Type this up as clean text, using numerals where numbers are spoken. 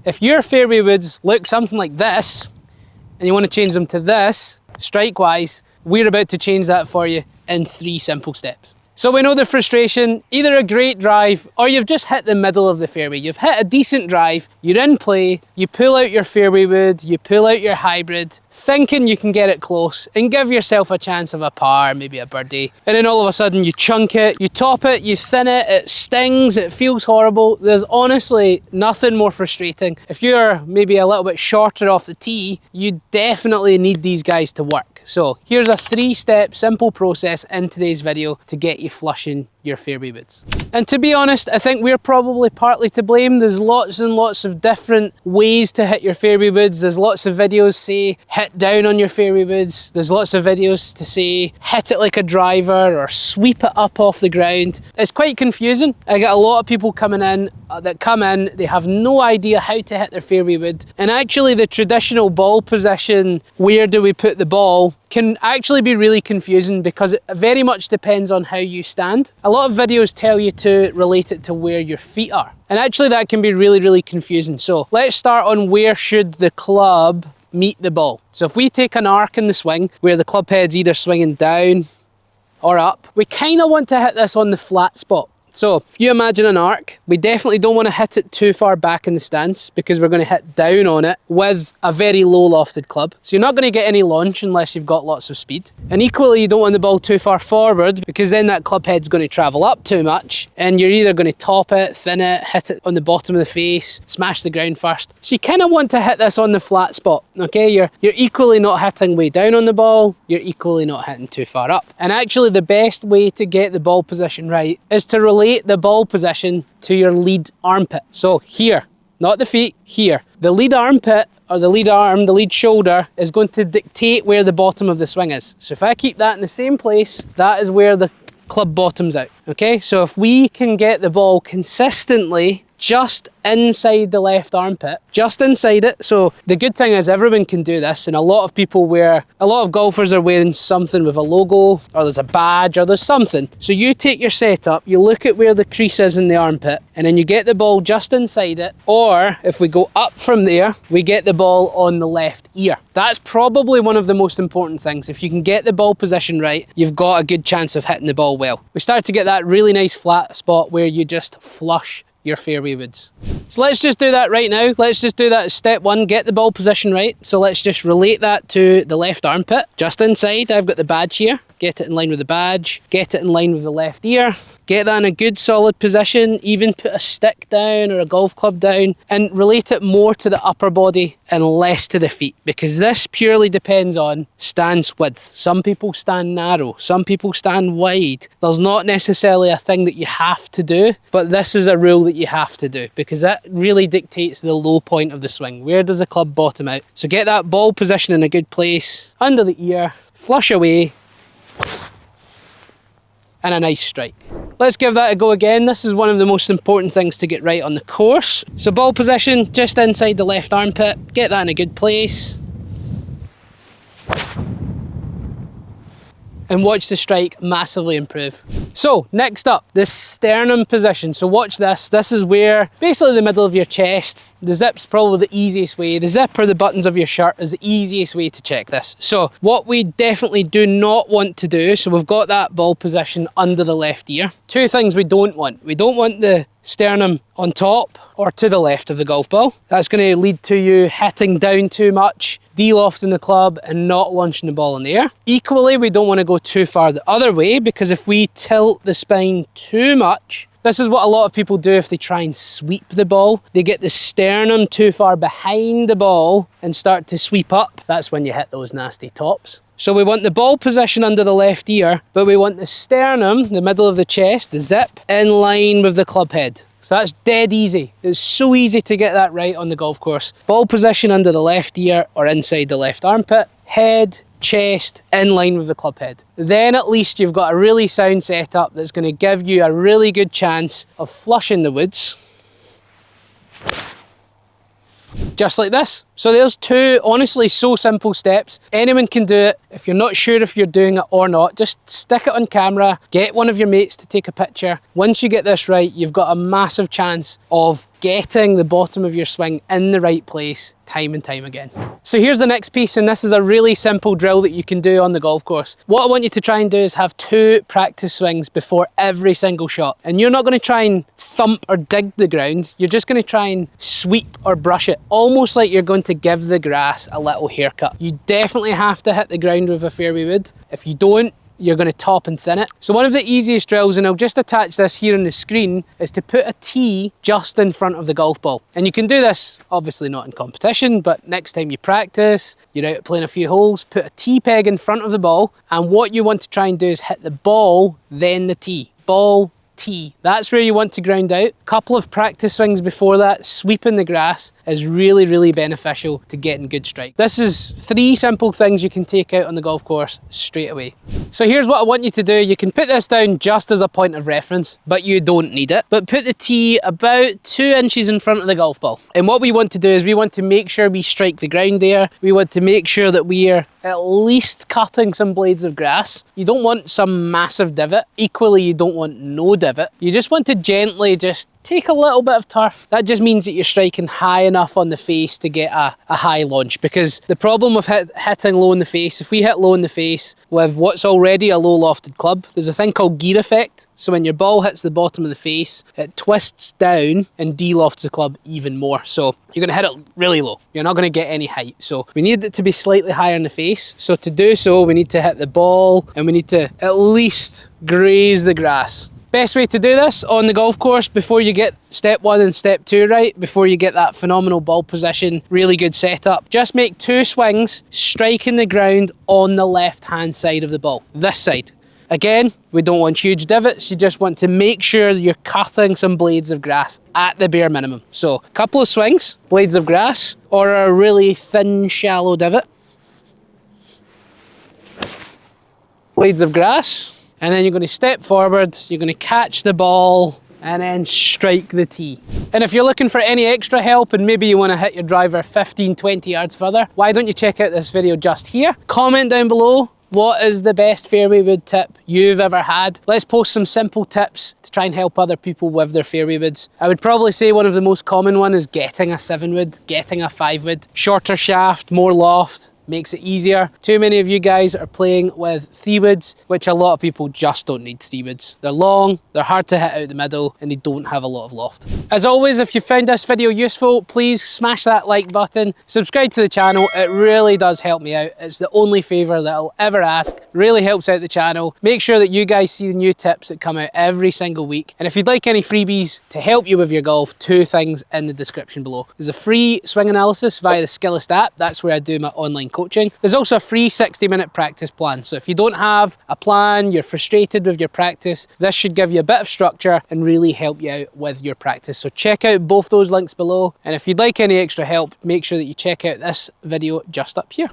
If your fairway woods look something like this, and you want to change them to this, strike-wise, we're about to change that for you in 3 simple steps. So we know the frustration, either a great drive or you've just hit the middle of the fairway. You've hit a decent drive, you're in play, you pull out your fairway wood, you pull out your hybrid, thinking you can get it close and give yourself a chance of a par, maybe a birdie. And then all of a sudden you chunk it, you top it, you thin it, it stings, it feels horrible. There's honestly nothing more frustrating. If you're maybe a little bit shorter off the tee, you definitely need these guys to work. So here's a 3-step simple process in today's video to get you flushing your fairway woods. And to be honest, I think we're probably partly to blame. There's lots and lots of different ways to hit your fairway woods. There's lots of videos say hit down on your fairway woods. There's lots of videos to say hit it like a driver or sweep it up off the ground. It's quite confusing. I get a lot of people coming in that come in, they have no idea how to hit their fairway wood. And actually the traditional ball position, where do we put the ball, can actually be really confusing because it very much depends on how you stand. A lot of videos tell you to relate it to where your feet are. And actually that can be really, really confusing. So let's start on where should the club meet the ball. So if we take an arc in the swing where the club head's either swinging down or up, we kind of want to hit this on the flat spot. So if you imagine an arc, we definitely don't want to hit it too far back in the stance because we're going to hit down on it with a very low lofted club. So you're not going to get any launch unless you've got lots of speed. And equally, you don't want the ball too far forward because then that club head's going to travel up too much and you're either going to top it, thin it, hit it on the bottom of the face, smash the ground first. So you kind of want to hit this on the flat spot, okay? You're equally not hitting way down on the ball, you're equally not hitting too far up. And actually the best way to get the ball position right is to relate the ball position to your lead armpit. So here, not the feet, here. The lead armpit or the lead arm, the lead shoulder is going to dictate where the bottom of the swing is. So if I keep that in the same place, that is where the club bottoms out, okay? So if we can get the ball consistently just inside the left armpit, just inside it. So the good thing is everyone can do this, and a lot of golfers are wearing something with a logo, or there's a badge, or there's something. So you take your setup, you look at where the crease is in the armpit, and then you get the ball just inside it, or if we go up from there, we get the ball on the left ear. That's probably one of the most important things. If you can get the ball position right, you've got a good chance of hitting the ball well. We start to get that really nice flat spot where you just flush your fairway woods. So let's just do that right now. Let's just do that as step 1, get the ball position right. So let's just relate that to the left armpit. Just inside, I've got the badge here. Get it in line with the badge, get it in line with the left ear, get that in a good solid position, even put a stick down or a golf club down and relate it more to the upper body and less to the feet, because this purely depends on stance width. Some people stand narrow, some people stand wide. There's not necessarily a thing that you have to do, but this is a rule that you have to do because that really dictates the low point of the swing. Where does the club bottom out? So get that ball position in a good place, under the ear, flush away, and a nice strike. Let's give that a go again. This is one of the most important things to get right on the course. So ball position just inside the left armpit, get that in a good place. And watch the strike massively improve. So next up, the sternum position. So watch this. This is where basically the middle of your chest, the zip's probably the easiest way. The zip or the buttons of your shirt is the easiest way to check this. So what we definitely do not want to do, so we've got that ball position under the left ear. 2 things we don't want. We don't want the sternum on top or to the left of the golf ball. That's going to lead to you hitting down too much, de-lofting the club and not launching the ball in the air. Equally, we don't want to go too far the other way, because if we tilt the spine too much, this is what a lot of people do if they try and sweep the ball. They get the sternum too far behind the ball and start to sweep up. That's when you hit those nasty tops. So we want the ball position under the left ear, but we want the sternum, the middle of the chest, the zip, in line with the club head. So that's dead easy. It's so easy to get that right on the golf course. Ball position under the left ear or inside the left armpit, head, chest, in line with the club head. Then at least you've got a really sound setup that's going to give you a really good chance of flushing the woods. just like this. So there's 2 honestly so simple steps. Anyone can do it. If you're not sure if you're doing it or not, just stick it on camera, get one of your mates to take a picture. Once you get this right, you've got a massive chance of getting the bottom of your swing in the right place time and time again. So here's the next piece, and this is a really simple drill that you can do on the golf course. What I want you to try and do is have 2 practice swings before every single shot. And you're not going to try and thump or dig the ground, you're just going to try and sweep or brush it, almost like you're going to give the grass a little haircut. You definitely have to hit the ground with a fairway wood. If you don't, you're going to top and thin it. So one of the easiest drills, and I'll just attach this here on the screen, is to put a tee just in front of the golf ball. And you can do this, obviously not in competition, but next time you practice, you're out playing a few holes, put a tee peg in front of the ball, and what you want to try and do is hit the ball, then the tee. Ball, tee. That's where you want to ground out. A couple of practice swings before that, sweeping the grass, is really, really beneficial to getting good strike. This is 3 simple things you can take out on the golf course straight away. So here's what I want you to do. You can put this down just as a point of reference, but you don't need it. But put the tee about 2 inches in front of the golf ball. And what we want to do is we want to make sure we strike the ground there. We want to make sure that we are at least cutting some blades of grass. You don't want some massive divot. Equally, you don't want no divot. You just want to gently just take a little bit of turf. That just means that you're striking high enough on the face to get a high launch, because the problem with hitting low in the face, if we hit low in the face with what's already a low lofted club, there's a thing called gear effect. So when your ball hits the bottom of the face, it twists down and de-lofts the club even more. So you're going to hit it really low. You're not going to get any height. So we need it to be slightly higher in the face. So to do so, we need to hit the ball and we need to at least graze the grass. Best way to do this on the golf course, before you get step 1 and step 2 right, before you get that phenomenal ball position, really good setup, just make 2 swings striking the ground on the left hand side of the ball, this side. Again, we don't want huge divots, you just want to make sure you're cutting some blades of grass at the bare minimum. So a couple of swings, blades of grass, or a really thin shallow divot. Blades of grass. And then you're going to step forward, you're going to catch the ball, and then strike the tee. And if you're looking for any extra help and maybe you want to hit your driver 15, 20 yards further, why don't you check out this video just here? Comment down below, what is the best fairway wood tip you've ever had? Let's post some simple tips to try and help other people with their fairway woods. I would probably say one of the most common one is getting a 7 wood, getting a 5 wood. Shorter shaft, more loft. Makes it easier. Too many of you guys are playing with 3 woods, which a lot of people just don't need 3 woods. They're long, they're hard to hit out the middle, and they don't have a lot of loft. As always, if you found this video useful, please smash that like button, subscribe to the channel, it really does help me out. It's the only favour that I'll ever ask, really helps out the channel. Make sure that you guys see the new tips that come out every single week. And if you'd like any freebies to help you with your golf, 2 things in the description below. There's a free swing analysis via the Skillest app, that's where I do my online coaching. There's also a free 60-minute practice plan. So if you don't have a plan, you're frustrated with your practice, this should give you a bit of structure and really help you out with your practice. So check out both those links below. And if you'd like any extra help, make sure that you check out this video just up here.